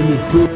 ne peux.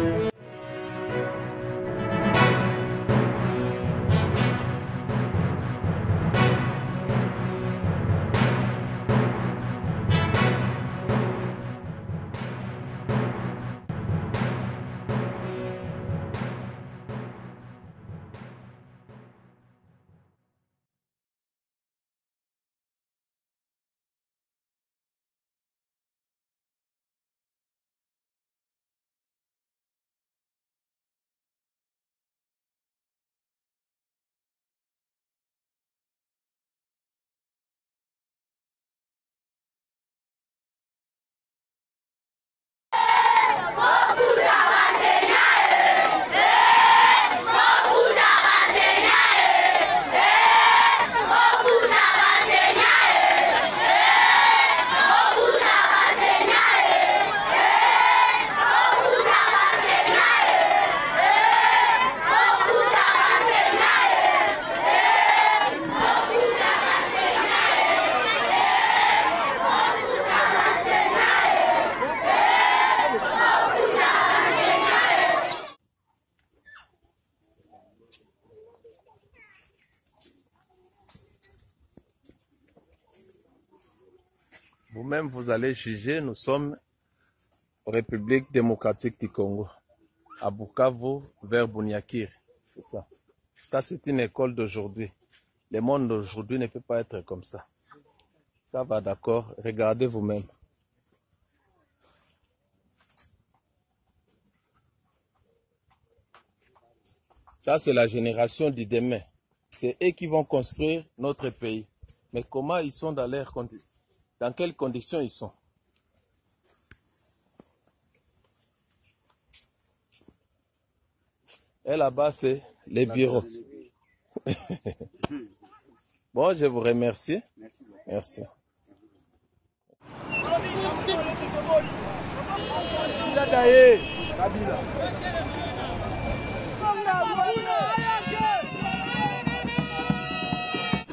Vous-même, vous allez juger, nous sommes République démocratique du Congo, à Bukavu, vers Bunyakiri. C'est ça. Ça, c'est une école d'aujourd'hui. Le monde d'aujourd'hui ne peut pas être comme ça. Ça va, d'accord. Regardez vous-même. Ça, c'est la génération du demain. C'est eux qui vont construire notre pays. Mais comment ils sont dans leurs conditions? Dans quelles conditions ils sont? Et là-bas, c'est les bureaux. Bon, je vous remercie. Merci.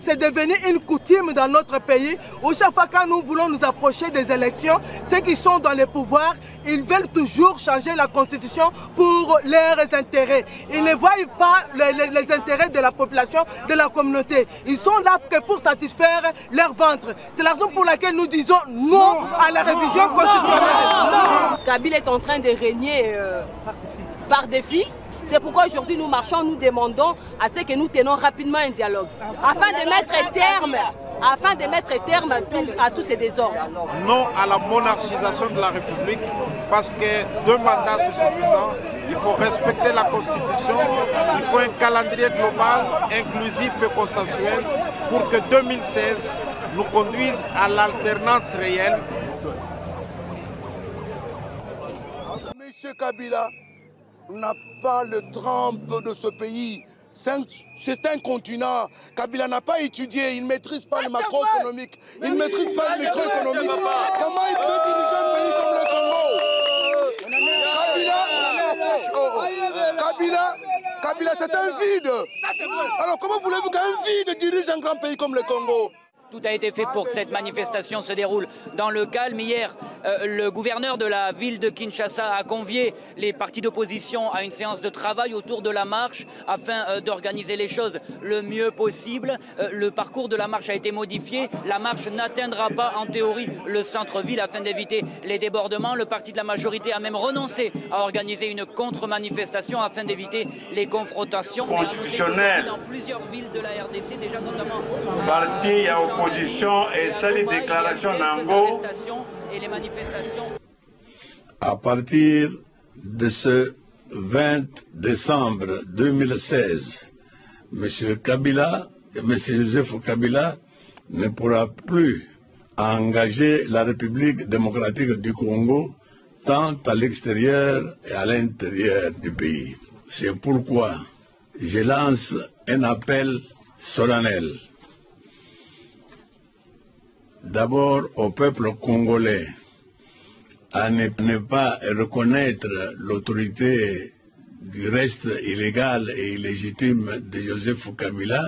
C'est devenu une coutume dans notre pays où chaque fois que nous voulons nous approcher des élections, ceux qui sont dans le pouvoir, ils veulent toujours changer la constitution pour leurs intérêts. Ils ne voient pas les intérêts de la population, de la communauté. Ils sont là que pour satisfaire leur ventre. C'est la raison pour laquelle nous disons non à la révision constitutionnelle. Kabila est en train de régner par défi. C'est pourquoi aujourd'hui nous marchons, nous demandons à ce que nous tenons rapidement un dialogue afin de mettre terme à tous ces désordres. Non à la monarchisation de la République parce que 2 mandats c'est suffisant. Il faut respecter la Constitution, il faut un calendrier global, inclusif et consensuel pour que 2016 nous conduise à l'alternance réelle. Monsieur Kabila n'a pas le trempe de ce pays. C'est un continent. Kabila n'a pas étudié, il ne maîtrise pas le macroéconomique, il ne maîtrise pas le microéconomique. Comment il peut diriger un pays comme le Congo? Kabila, c'est un vide. Alors comment voulez-vous qu'un vide dirige un grand pays comme le Congo? Tout a été fait pour que cette manifestation se déroule dans le calme. Hier, le gouverneur de la ville de Kinshasa a convié les partis d'opposition à une séance de travail autour de la marche afin d'organiser les choses le mieux possible. Le parcours de la marche a été modifié. La marche n'atteindra pas en théorie le centre-ville afin d'éviter les débordements. Le parti de la majorité a même renoncé à organiser une contre-manifestation afin d'éviter les confrontations. Constitutionnel. Dans plusieurs villes de la RDC, déjà notamment parti à opposition et cette déclaration d'Ango. À partir de ce 20 décembre 2016, M. Kabila, M. Joseph Kabila ne pourra plus engager la République démocratique du Congo tant à l'extérieur et à l'intérieur du pays. C'est pourquoi je lance un appel solennel. D'abord au peuple congolais à ne pas reconnaître l'autorité du reste illégal et illégitime de Joseph Kabila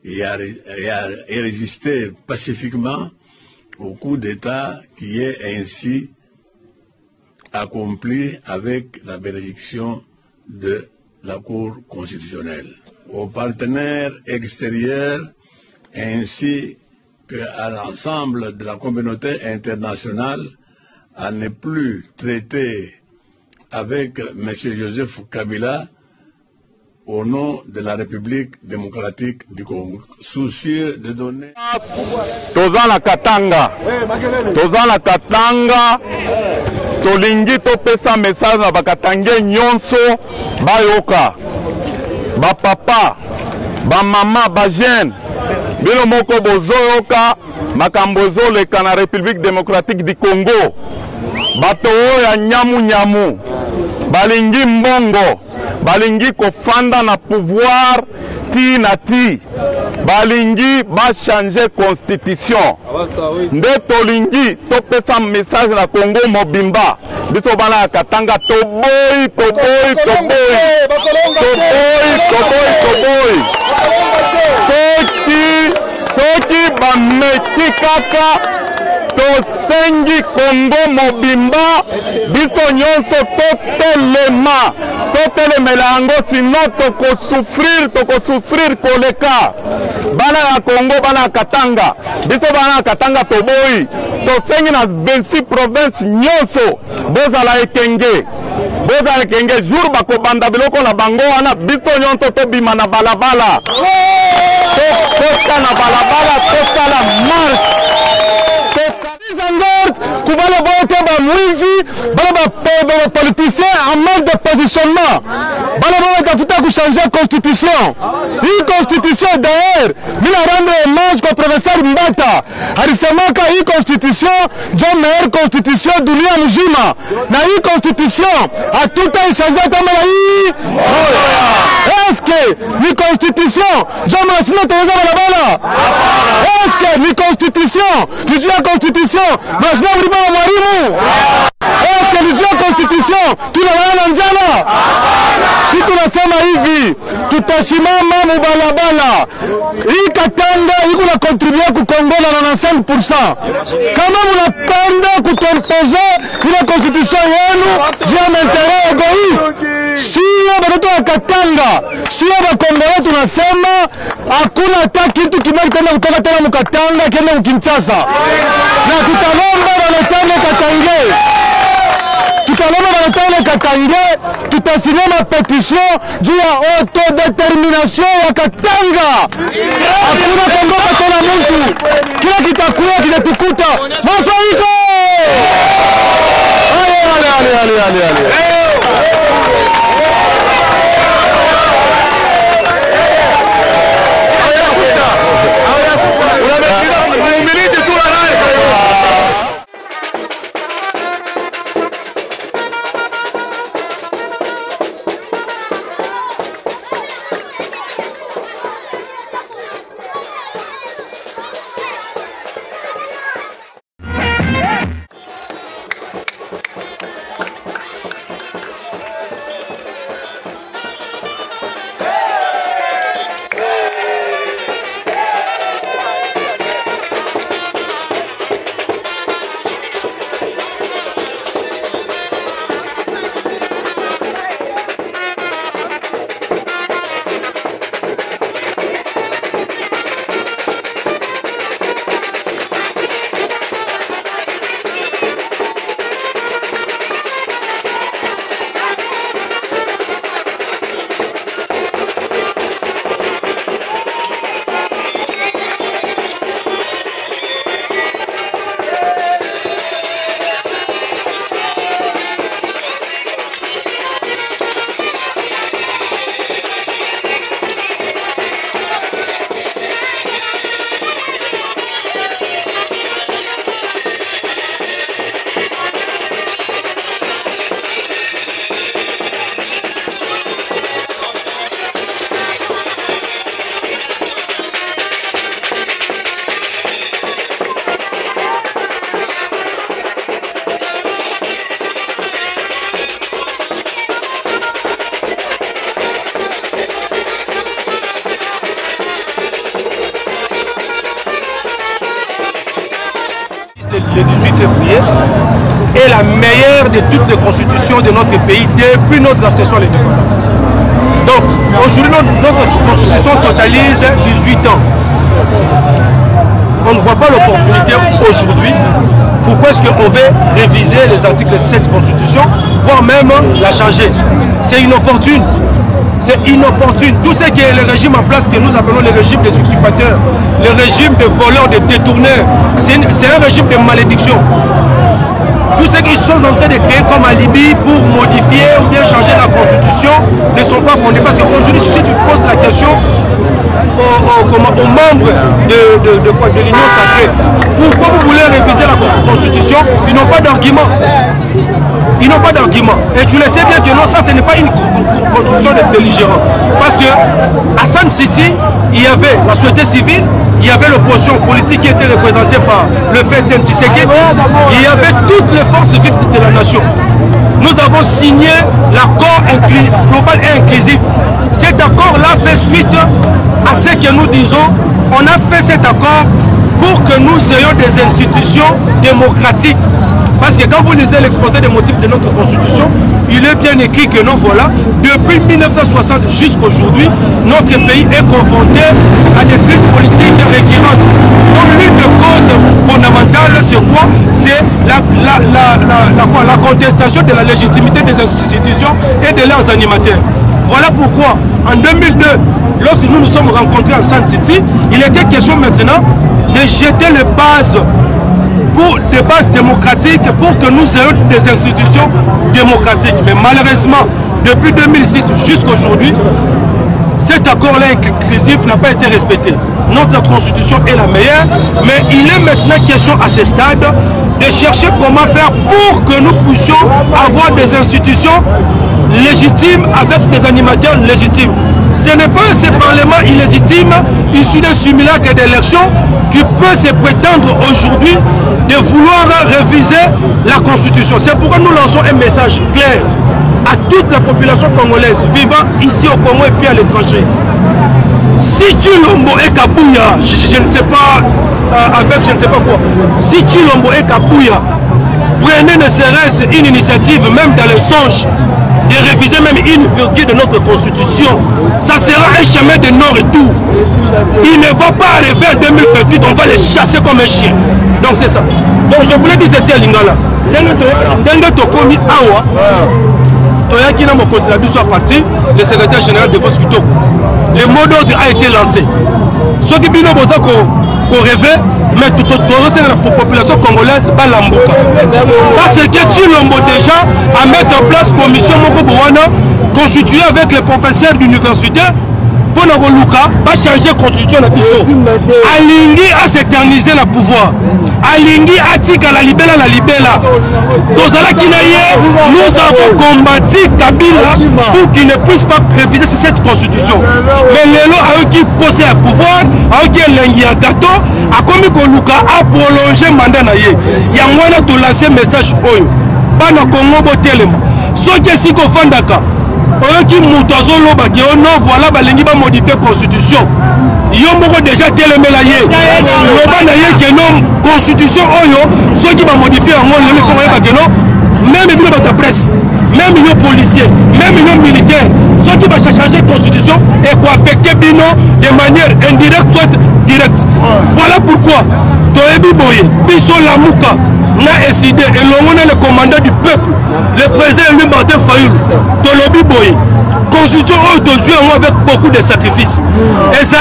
et à résister pacifiquement au coup d'État qui est ainsi accompli avec la bénédiction de la Cour constitutionnelle. Aux partenaires extérieurs ainsi qu'à l'ensemble de la communauté internationale à ne plus traiter avec M. Joseph Kabila au nom de la République démocratique du Congo, soucieux de donner... Tozana Katanga, tolingi topesa message na bakatange nyonso bayoka, ba papa, ba mama, ba jeune, bino moko bozoyoka makambo ezoleka na République démocratique du Congo. Bato ya nyamu balingi mbongo, balingi kofanda na pouvoir ti na ti, balingi ba changer constitution. Nde tolingi topesa message na Congo mobimba, biso bana Katanga toboy. Soki bameki kaka tosengi Congo mobimba, biso nyonso totelemela yango, sino tokosufrir koleka. Bana ya Congo, bana ya Katanga, biso bana ya Katanga toboyi, tosengi na 26 province nyonso bozala ekenge. Jour bakobanda biloko na bango wana, biso nyonso tobima na balabala. Toka na balabala, tosala marche. Kubala bote ba mwizi, bala ba politicien en manque de positionnement. Bala ba tafuta kuchanger constitution. Hii constitution d'ailleurs, mina rendre hommage kwa professeur Mbata. Alisemaka hii constitution ndio meilleure constitution dunia mzima. Na hii constitution hatutaishangia kama hii. Est-ce que ni constitution ndio mnasema tuweza balabala? Est-ce que ni constitution, ni constitution mnasema mlima wa mwalimu? Est-ce que ni constitution tunawana njala? Si tunasema hivi, tutasimama mubalabala. Hii Katanga iko na contribuer ku Congo na 95%. Kama mnapenda kutompoze ile constitution yenu via intérêt égoïste, sio bado wa Katanga, sio Bakongole tunasema hakuna hata kitu kimoja tena kutoka tena mkatanga kile mkinchasa. Na tutalomba waletane Katange. Tutasimama petition juu ya autodetermination ya Katanga. Hakuna kuondoka tena mtu. Kila kitakuwa kinatukuta. Moto iko! Ale. le 18 février, est la meilleure de toutes les constitutions de notre pays depuis notre accession à l'indépendance. Donc, aujourd'hui, notre constitution totalise 18 ans. On ne voit pas l'opportunité aujourd'hui. Pourquoi est-ce qu'on veut réviser les articles 7 de la Constitution, voire même la changer? C'est inopportune. C'est inopportune. Tout ce qui est le régime en place que nous appelons le régime des usurpateurs, le régime des voleurs, des détourneurs, c'est un régime de malédiction. Tous ceux qui sont en train de créer comme alibi pour modifier ou bien changer la Constitution ne sont pas fondés. Parce qu'aujourd'hui, si tu poses la question aux membres de l'Union sacrée, pourquoi vous voulez réviser la Constitution? Ils n'ont pas d'argument. Ils n'ont pas d'argument. Et tu le sais bien que non, ça ce n'est pas une constitution de belligérants. Parce que à Sun City, il y avait la société civile, il y avait l'opposition politique qui était représentée par le fait Tshisekedi, il y avait toutes les forces vives de la nation. Nous avons signé l'accord global et inclusif. Cet accord-là fait suite à ce que nous disons. On a fait cet accord pour que nous ayons des institutions démocratiques. Parce que quand vous lisez l'exposé des motifs de notre constitution, il est bien écrit que non, voilà, depuis 1960 jusqu'à aujourd'hui, notre pays est confronté à des crises politiques récurrentes. Donc l'une des causes fondamentales, c'est quoi? C'est la contestation de la légitimité des institutions et de leurs animateurs. Voilà pourquoi, en 2002, lorsque nous nous sommes rencontrés en Sun City, il était question maintenant de jeter les bases pour des bases démocratiques pour que nous ayons des institutions démocratiques. Mais malheureusement, depuis 2006 jusqu'à aujourd'hui, cet accord-là inclusif n'a pas été respecté. Notre constitution est la meilleure, mais il est maintenant question à ce stade de chercher comment faire pour que nous puissions avoir des institutions légitimes avec des animateurs légitimes. Ce n'est pas ce parlement illégitime issu d'un simulacre d'élection qui peut se prétendre aujourd'hui de vouloir réviser la Constitution. C'est pourquoi nous lançons un message clair à toute la population congolaise vivant ici au Congo et puis à l'étranger. Si Tshilombo et Kabuya, je ne sais pas, avec je ne sais pas quoi, si Tshilombo et Kabuya prenaient ne serait-ce une initiative, même dans les songes, de réviser même une virgule de notre constitution, ça sera un chemin de non-retour. Il ne va pas arriver en 2028, on va les chasser comme un chien. Donc c'est ça. Donc je voulais dire ceci à Lingala. Le secrétaire général de Vox Kitoko. Le mot d'ordre a été lancé. Ce qui est rêvé, mais toute la population congolaise va l'embouca. Parce que Tshilombo déjà à mettre en place une commission constituée avec les professeurs d'université pour va changer la constitution. Alingi a s'éterniser le pouvoir. Alingi a tika la libella. Nous avons combattu Kabila pour qu'il ne puisse pas réviser cette constitution. Mais les lois a eux qui possèdent le pouvoir, a eux qui est un gâteau, a commis Koluka a prolongé le mandat. Il y a moyen de lancer un message. Bana Congo Botelema. Ceux qui sont Fandaka. Qui non voilà balingi ba modifier constitution yo moko déjà télémé la yé loba na yé que non constitution oyo ceux qui va modifier en le faut ba que non même bino ba presse même yo policier même yo militaire ceux qui va changer constitution et quoi affecter bino de manière indirecte soit directe. Voilà pourquoi Toyebi Boye biso la muka n'a décidé et l'on est le commandant du peuple, le président Louis Martin Fayoulou, Tolobi Boye, constitution avec beaucoup de sacrifices. Et ça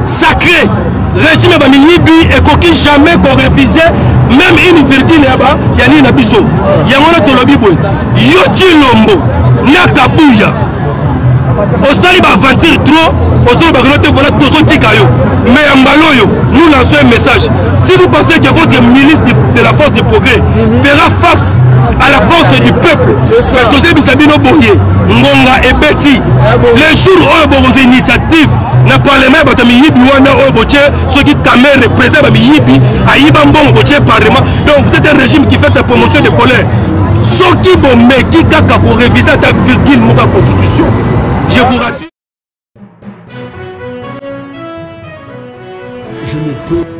sacré, régime Baminibi et qu'aucun jamais qu'on révisait, même une virgule là-bas, il y a une abisso. Il y a un Tolobi Boye, Yoti Lombo, Nakabuya. Au sali va aventure trop, au sali va gagner voilà tout ce qui caillou. Mais en baloyo, nous lançons un message. Si vous pensez que votre ministre de la force du progrès fera face à la force du peuple, tous Bisabino Boye, Ngonga et Betty, les jours où vous avez initiative, n'a pas les mêmes Batamiyibi ou Boche, ceux qui camèrent représentent Bamiyibi, à Ibambon Boche Parlement. Donc vous êtes un régime qui fait la promotion de colère. Ceux qui vont mettre qui kaka pour réviser ta virgule de la constitution. Je vous rassure. Je ne peux